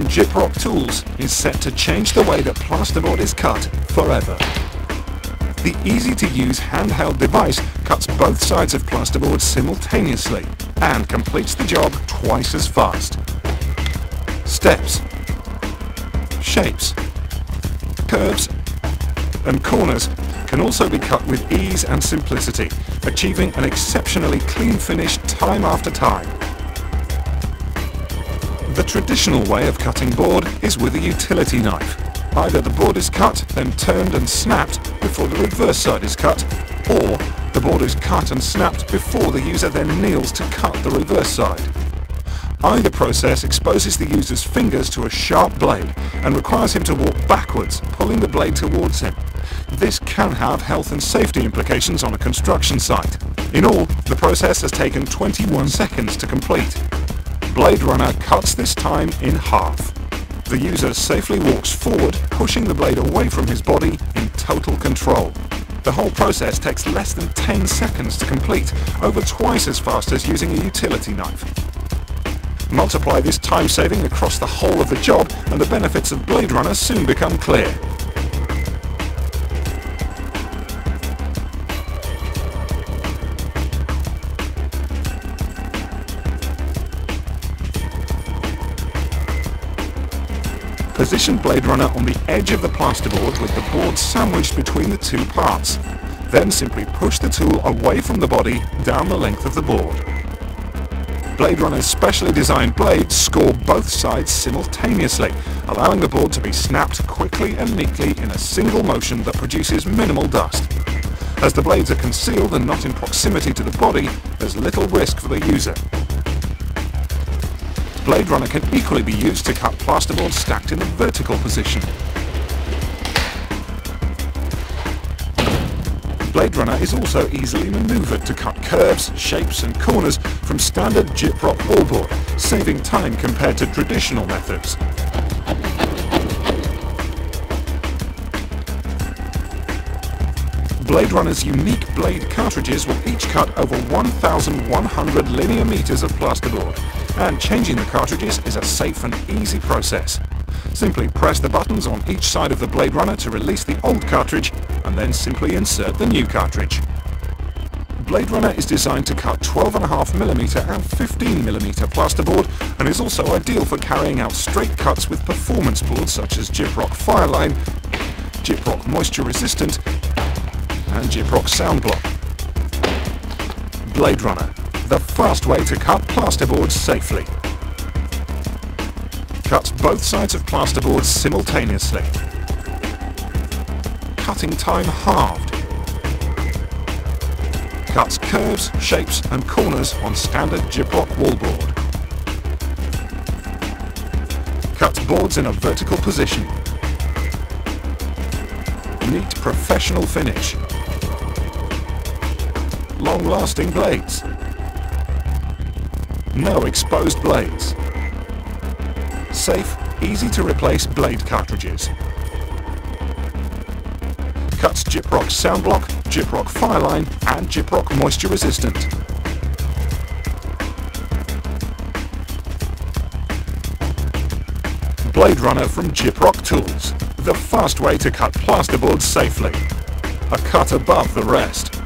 Gyproc Tools is set to change the way that plasterboard is cut forever. The easy-to-use handheld device cuts both sides of plasterboard simultaneously and completes the job twice as fast. Steps, shapes, curves and corners can also be cut with ease and simplicity, achieving an exceptionally clean finish time after time. The traditional way of cutting board is with a utility knife. Either the board is cut, then turned and snapped before the reverse side is cut, or the board is cut and snapped before the user then kneels to cut the reverse side. Either process exposes the user's fingers to a sharp blade and requires him to walk backwards, pulling the blade towards him. This can have health and safety implications on a construction site. In all, the process has taken 21 seconds to complete. BladeRunner cuts this time in half. The user safely walks forward, pushing the blade away from his body in total control. The whole process takes less than 10 seconds to complete, over twice as fast as using a utility knife. Multiply this time saving across the whole of the job and the benefits of BladeRunner soon become clear. Position BladeRunner on the edge of the plasterboard with the board sandwiched between the two parts. Then simply push the tool away from the body down the length of the board. BladeRunner's specially designed blades score both sides simultaneously, allowing the board to be snapped quickly and neatly in a single motion that produces minimal dust. As the blades are concealed and not in proximity to the body, there's little risk for the user. BladeRunner can equally be used to cut plasterboard stacked in a vertical position. BladeRunner is also easily maneuvered to cut curves, shapes and corners from standard Gyproc wallboard, saving time compared to traditional methods. BladeRunner's unique blade cartridges will each cut over 1,100 linear meters of plasterboard, and changing the cartridges is a safe and easy process. Simply press the buttons on each side of the BladeRunner to release the old cartridge, and then simply insert the new cartridge. BladeRunner is designed to cut 12.5mm and 15mm plasterboard, and is also ideal for carrying out straight cuts with performance boards such as Gyproc Fireboard, Gyproc MoistureResistant and Gyproc SoundBlock. BladeRunner, the fast way to cut plasterboard safely. Cuts both sides of plasterboard simultaneously. Cutting time halved. Cuts curves, shapes and corners on standard Gyproc wallboard. Cuts boards in a vertical position. Neat professional finish. Long-lasting blades. No exposed blades. Safe, easy-to-replace blade cartridges. Cuts Gyproc SoundBlock, Gyproc Fireline and Gyproc MoistureResistant. BladeRunner from Gyproc Tools, the fast way to cut plasterboard safely. A cut above the rest.